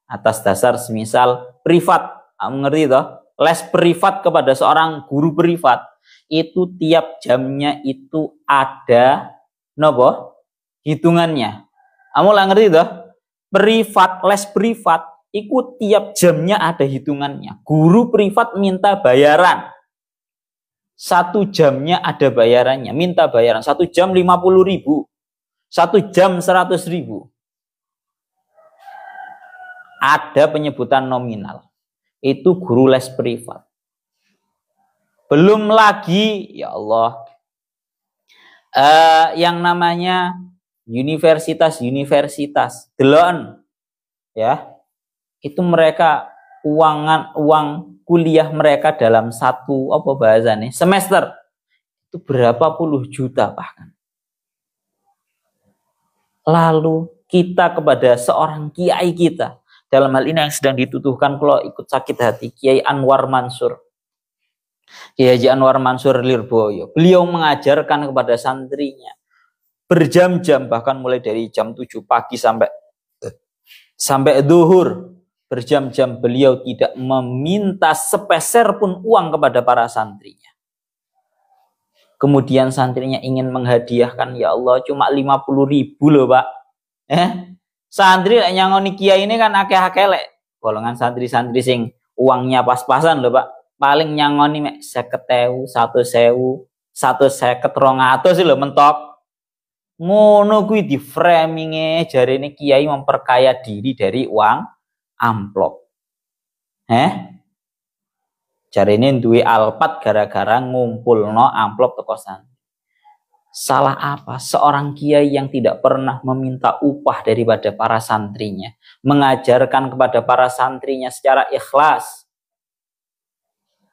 atas dasar semisal privat, mengerti toh? Les privat kepada seorang guru privat itu tiap jamnya itu ada nopo hitungannya. Kamu lah ngerti toh? Privat, les privat itu tiap jamnya ada hitungannya. Guru privat minta bayaran. 1 jamnya ada bayarannya, minta bayaran. 1 jam 50.000, 1 jam 100.000. Ada penyebutan nominal. Itu guru les privat. Belum lagi, ya Allah, yang namanya universitas, delon, ya, itu mereka uang kuliah mereka dalam satu semester itu berapa puluh juta bahkan. Lalu kita kepada seorang kiai kita, dalam hal ini yang sedang dituduhkan kalau ikut sakit hati, Kiai Anwar Mansur, Kiai Haji Anwar Mansur Lirboyo, beliau mengajarkan kepada santrinya berjam-jam, bahkan mulai dari jam 7 pagi sampai zuhur, berjam-jam beliau tidak meminta sepeser pun uang kepada para santrinya. Kemudian santrinya ingin menghadiahkan, ya Allah cuma 50.000 loh Pak. Santri nyangoni kiai ini kan akeh-akeh lek. Golongan santri-santri sing uangnya pas-pasan loh Pak. Paling nyangoni mek 50.000, 100.000, 150, 200 sih loh mentok. Ngono kuwi di framinge jarine kiai memperkaya diri dari uang amplop. Jarine duwe alpat gara-gara ngumpulno amplop teko santri. Salah apa? Seorang kiai yang tidak pernah meminta upah daripada para santrinya, mengajarkan kepada para santrinya secara ikhlas.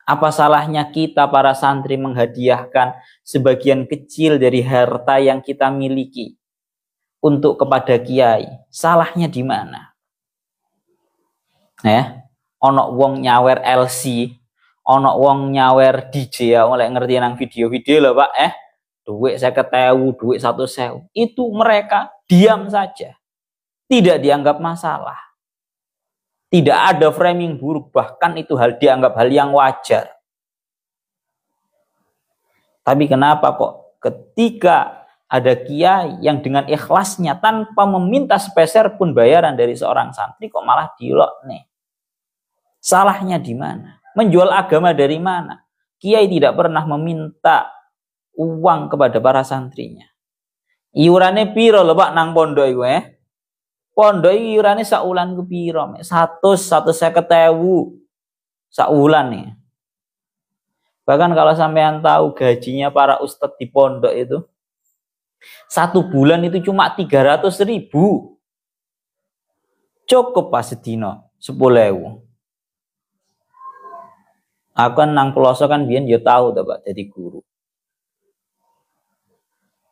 Apa salahnya kita para santri menghadiahkan sebagian kecil dari harta yang kita miliki untuk kepada kiai? Salahnya di mana? Ono wong nyawer LC, ono wong nyawer DJ, ya oleh ngerti nang video-video loh Pak, duit 50.000, duit 100.000, itu mereka diam saja, tidak dianggap masalah, tidak ada framing buruk, bahkan itu dianggap hal yang wajar. Tapi kenapa kok ketika ada kiai yang dengan ikhlasnya tanpa meminta sepeser pun bayaran dari seorang santri kok malah dilok nih? Salahnya di mana? Menjual agama dari mana? Kiai tidak pernah meminta uang kepada para santrinya. Iurane piro lho Pak nang pondok iku Pondok iurane saulan ku piro? 150.000 saulan nih. Bahkan kalau sampean tahu gajinya para ustadz di pondok itu, 1 bulan itu cuma 300.000. Cukup pas sedino 10.000. Aku kan nang peloso kan biyen yo tahu to Pak jadi guru.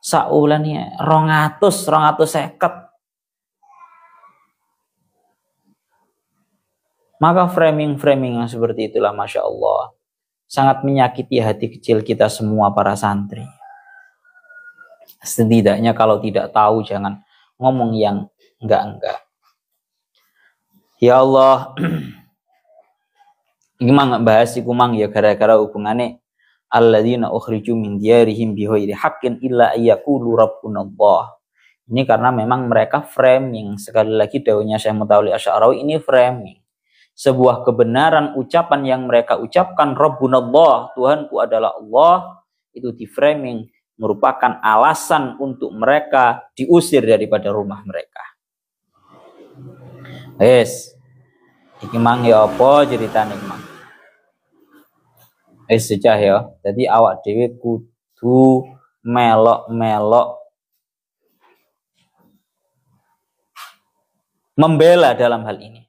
Saulan ya 250. Maka framing-framing yang seperti itulah Masya Allah sangat menyakiti hati kecil kita semua para santri. Setidaknya kalau tidak tahu jangan ngomong yang enggak-enggak. Ya Allah, ini mang bahas iku mang ya gara-gara hubungane alladzina ukhriju min diyarihim bighairi haqqin illa ayyaqulu rabbunallah. Ini karena memang mereka framing. Sekali lagi daunnya Syekh Mutawalli Asy'arawi ini framing. Sebuah kebenaran ucapan yang mereka ucapkan rabbunallah, Tuhanku adalah Allah, itu di framing merupakan alasan untuk mereka diusir daripada rumah mereka. Yes. Iki mang ya apa ceritane mang? Secah ya. Jadi awak dhewe kudu melok-melok membela dalam hal ini.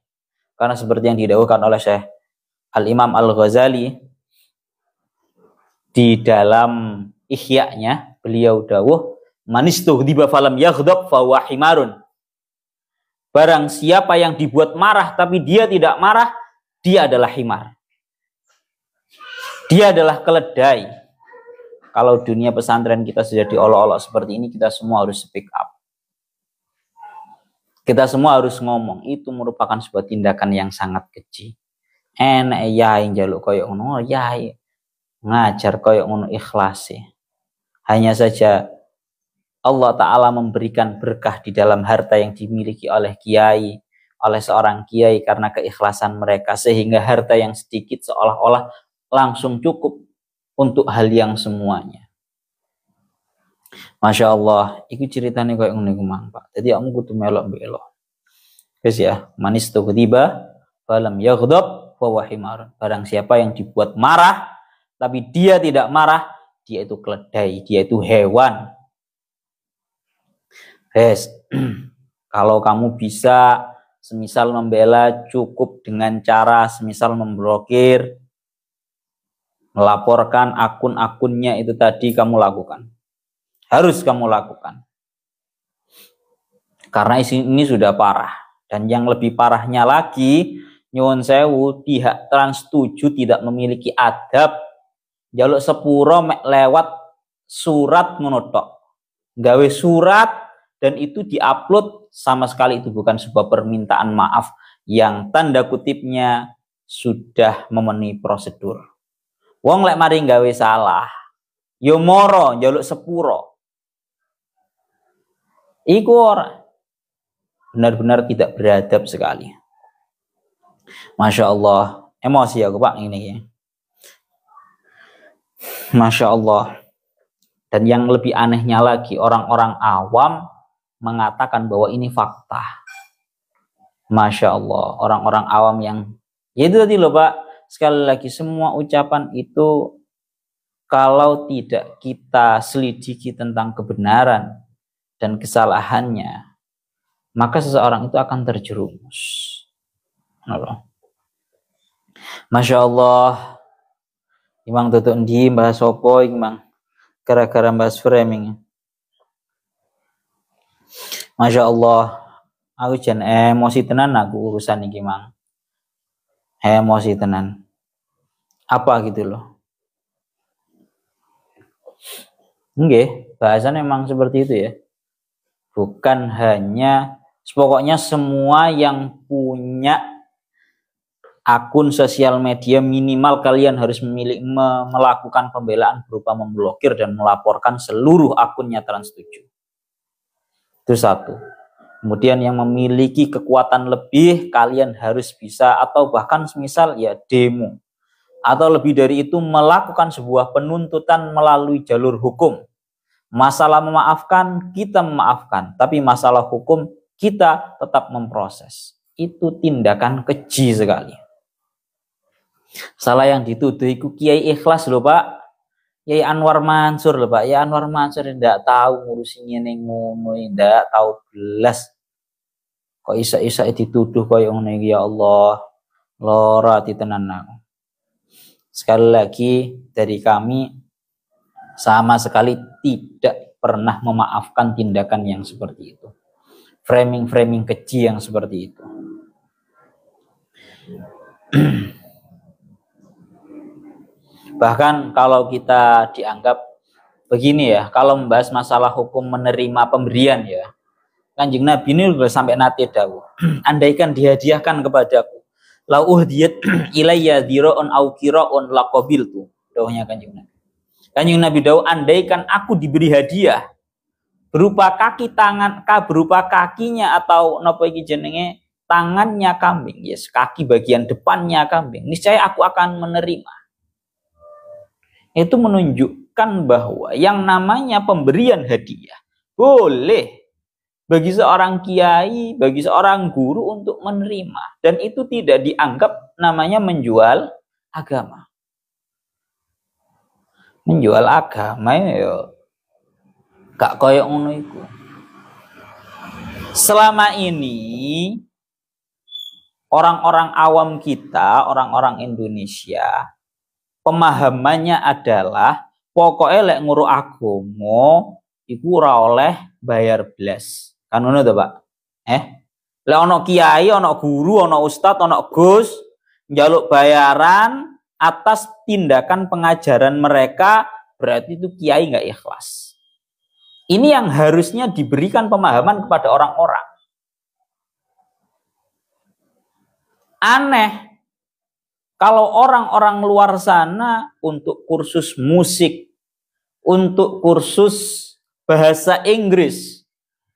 Karena seperti yang didhawuhkan oleh Syekh Al-Imam Al-Ghazali di dalam Ihya-nya, beliau dawuh, "Manistughdiba falam yaghdab fa huwa himarun." Barang siapa yang dibuat marah tapi dia tidak marah, dia adalah himar. Dia adalah keledai. Kalau dunia pesantren kita sudah diolok-olok seperti ini, kita semua harus speak up. Kita semua harus ngomong. Itu merupakan sebuah tindakan yang sangat keji. Enak yai njaluk koyo ngono, yai ngajar koyo ngono ikhlas. Hanya saja Allah Ta'ala memberikan berkah di dalam harta yang dimiliki oleh kiai, oleh seorang kiai karena keikhlasan mereka, sehingga harta yang sedikit seolah-olah langsung cukup untuk hal yang semuanya. Masya Allah, itu ceritanya kayak ngono iku mang Pak. Jadi kamu kudu melok-melok. Guys ya, manis tuh tiba, falam yaghdab fa huwa himar. Barang siapa yang dibuat marah tapi dia tidak marah, dia itu keledai, dia itu hewan. Guys, kalau kamu bisa semisal membela cukup dengan cara semisal memblokir, melaporkan akun-akunnya itu tadi kamu lakukan. Harus kamu lakukan. Karena ini sudah parah. Dan yang lebih parahnya lagi, nyuwun sewu, pihak Trans7 tidak memiliki adab. Jaluk sepuro lewat surat ngonotok. Gawe surat dan itu diupload, sama sekali itu bukan sebuah permintaan maaf yang tanda kutipnya sudah memenuhi prosedur. Wong lek mari gawe salah, yo moro njaluk sepuro. Iku ora benar-benar tidak beradab sekali. Masya Allah, emosi aku Pak ini ya. Masya Allah. Dan yang lebih anehnya lagi, orang-orang awam mengatakan bahwa ini fakta. Masya Allah, orang-orang awam yang ya itu tadi loh Pak. Sekali lagi semua ucapan itu kalau tidak kita selidiki tentang kebenaran dan kesalahannya, maka seseorang itu akan terjerumus. Masya Allah, Imang tutup di bahas opo Imang gara-gara bahas framing. Masya Allah, aku jan emosi tenan aku urusan ini Mang. Emosi tenan. Apa gitu loh. Nggih, bahasan memang seperti itu ya. Bukan hanya, pokoknya semua yang punya akun sosial media minimal kalian harus melakukan pembelaan berupa memblokir dan melaporkan seluruh akunnya Trans 7. Itu satu. Kemudian yang memiliki kekuatan lebih, kalian harus bisa atau bahkan semisal ya demo. Atau lebih dari itu melakukan sebuah penuntutan melalui jalur hukum. Masalah memaafkan, kita memaafkan. Tapi masalah hukum, kita tetap memproses. Itu tindakan keji sekali. Salah yang dituduh itu Kiai Ikhlas loh Pak. Kiai Anwar Mansur loh Pak. Ya Anwar Mansur tidak tahu ngurusinnya ning ngono, tidak tahu belas. Kok isa-isa dituduh koyo ngono iki ya Allah. Lora ditenan aku. Sekali lagi dari kami sama sekali tidak pernah memaafkan tindakan yang seperti itu. Framing-framing keji yang seperti itu. Bahkan kalau kita dianggap begini ya, kalau membahas masalah hukum menerima pemberian ya, Kanjeng Nabi ini sudah sampai nate dawuh. Andaikan dihadiahkan kepadaku, la uhdiyat ilayya dhira'un au qira'un laqabiltu. Dawuhnya Kanjeng Nabi. Kanjeng Nabi dawuh, andaikan aku diberi hadiah berupa kaki tangan, berupa kakinya atau napa iki jenenge tangannya kambing, yes, kaki bagian depannya kambing, niscaya aku akan menerima. Itu menunjukkan bahwa yang namanya pemberian hadiah boleh bagi seorang kiai, bagi seorang guru untuk menerima, dan itu tidak dianggap namanya menjual agama. Menjual agama ya gak koyok ngono iku. Selama ini orang-orang awam kita, orang-orang Indonesia, pemahamannya adalah pokoknya lek nguru agama iku ora oleh bayar blas. Kan ngono to, Pak? Lek ana kiai, ana guru, ana ustadz, ana gus njaluk bayaran atas tindakan pengajaran mereka, berarti itu kiai nggak ikhlas. Ini yang harusnya diberikan pemahaman kepada orang-orang. Aneh kalau orang-orang luar sana untuk kursus musik, untuk kursus bahasa Inggris,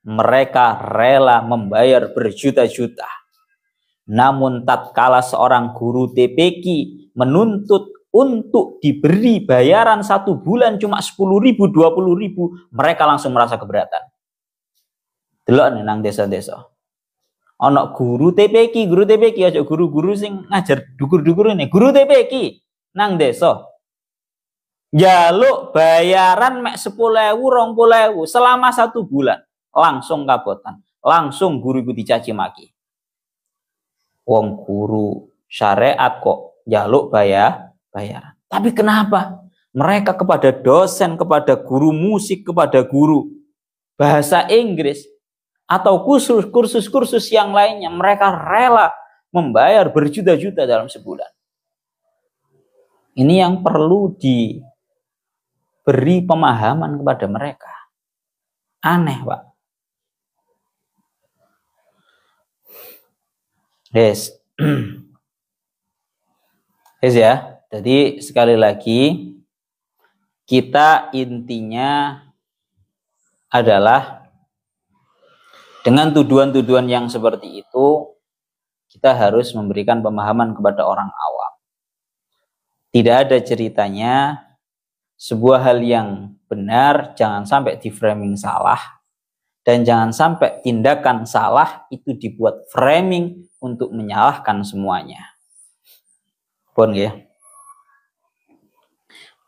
mereka rela membayar berjuta-juta. Namun tatkala seorang guru TPQ menuntut untuk diberi bayaran 1 bulan cuma 10.000, 20.000, mereka langsung merasa keberatan. Delok nang desa-desa. Ana guru TPQ aja guru-guru sing ngajar dukur-dukur ini, guru TPQ nang desa. Njaluk bayaran mek 10.000, 20.000 selama 1 bulan, langsung kabotan, langsung guru iku dicaci maki. Wong guru syariat kok njaluk bayaran. Tapi kenapa mereka kepada dosen, kepada guru musik, kepada guru bahasa Inggris atau kursus-kursus yang lainnya, mereka rela membayar berjuta-juta dalam sebulan? Ini yang perlu diberi pemahaman kepada mereka. Aneh, Pak. Yes. Yes ya. Jadi sekali lagi kita intinya adalah dengan tuduhan-tuduhan yang seperti itu kita harus memberikan pemahaman kepada orang awam. Tidak ada ceritanya sebuah hal yang benar jangan sampai di framing salah, dan jangan sampai tindakan salah itu dibuat framing untuk menyalahkan semuanya. Pun ya.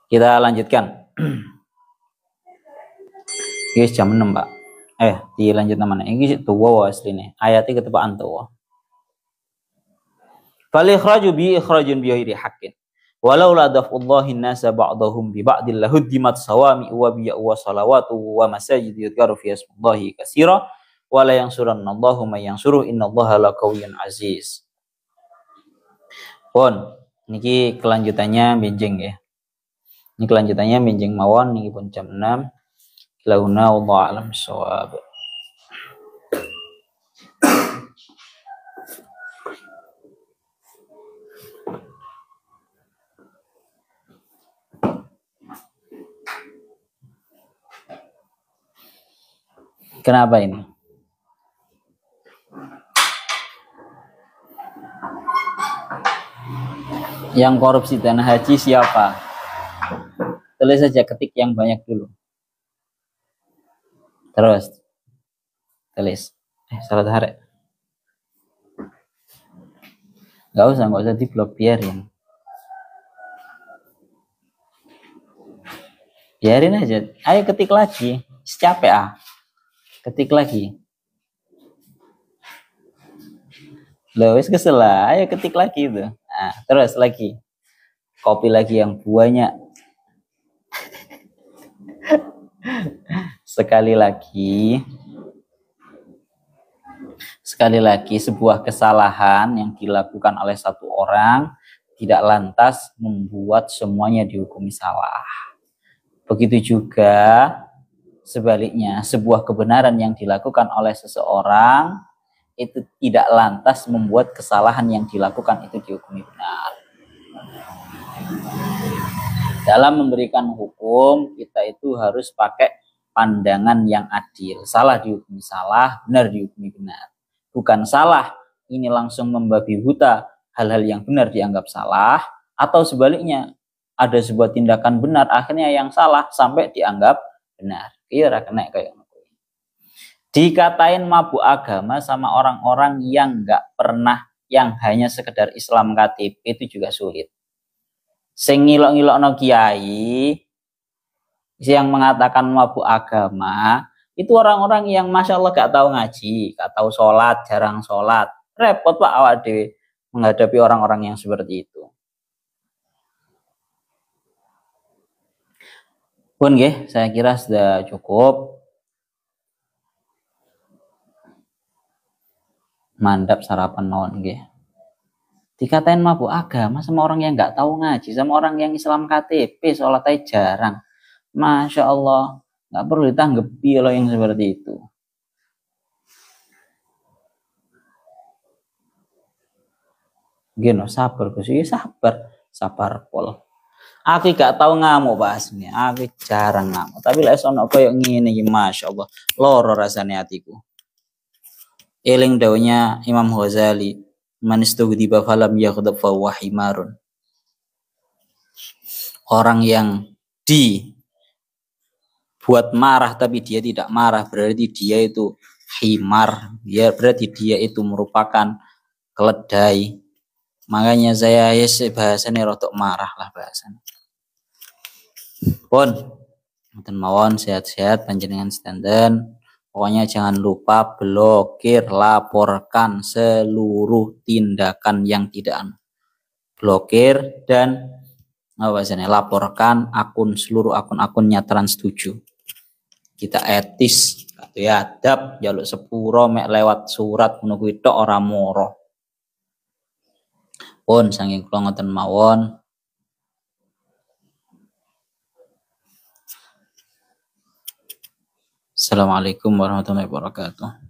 Kita lanjutkan. Ini jam 6, Pak. Dilanjut namanya. Ini tuwa asline. Ayatnya ketepaan tuwa. Fal ikhraju bi ikhrajun bi ghairi haqqin. Walau la daf'ullahi an-nasa ba'dahum bi ba'dil lahuddimat sawami wa biya wa salawatu wa masajid yudhkaru fi ismillahi katsira wa la yansurannallahu may yansuruh innallaha laqawiyyun aziz. Pun niki kelanjutannya benjing ya. Ini kelanjutannya benjing mawon niki pun jam 6. Launa wallahu alam shawab. Kenapa ini? Yang korupsi dana haji siapa? Tulis saja, ketik yang banyak dulu. Terus tulis. Salah tarik. Gak usah diblok, biarin aja. Ayo ketik lagi. Capek ketik lagi. Loh, wis kesel lah. Ayo ketik lagi itu. Nah, terus lagi. Copy lagi yang banyak. Sekali lagi, sebuah kesalahan yang dilakukan oleh satu orang tidak lantas membuat semuanya dihukumi salah. Begitu juga sebaliknya, sebuah kebenaran yang dilakukan oleh seseorang itu tidak lantas membuat kesalahan yang dilakukan itu dihukumi benar. Dalam memberikan hukum, kita itu harus pakai pandangan yang adil. Salah dihukumi salah, benar dihukumi benar. Bukan salah, ini langsung membabi buta, hal-hal yang benar dianggap salah, atau sebaliknya, ada sebuah tindakan benar, akhirnya yang salah sampai dianggap benar. Kira kena kayak dikatain mabuk agama sama orang-orang yang nggak pernah, yang hanya sekedar Islam KTP itu juga sulit. Sing ngilok-ngilokno kiai yang mengatakan mabuk agama itu orang-orang yang masya Allah gak tahu ngaji, gak tahu sholat, jarang sholat. Repot Pak awak dhewe menghadapi orang-orang yang seperti itu. Pun nggih, saya kira sudah cukup. Mandap sarapan mawon nggih. Dikatain mabuk agama sama orang yang nggak tahu ngaji, sama orang yang Islam KTP, sholatnya jarang. Masya Allah, nggak perlu ditanggapi loh yang seperti itu. Gino, sabar Gus, ya sabar pol. Aku gak tahu ngamuk bahasnya, aku jarang ngamuk. Tapi lek ono koyo ngene iki Masya Allah, loro rasane hatiku. Eling dawuhnya Imam Ghazali, manistughdiba falam yaghdab fa huwa himarun. Orang yang dibuat marah tapi dia tidak marah, berarti dia itu himar. Ya, berarti dia itu merupakan keledai. Makanya saya bahasanya rotok marah lah bahasanya. Pun mboten mawon sehat-sehat panjenengan sedanten. Pokoknya jangan lupa blokir, laporkan seluruh tindakan yang tidak blokir dan laporkan seluruh akun-akunnya Trans 7. Kita etis, ya adab, jaluk sepuro mek lewat surat menunggu tok ora moro. Pun saking kula ngoten mawon. Assalamualaikum warahmatullahi wabarakatuh.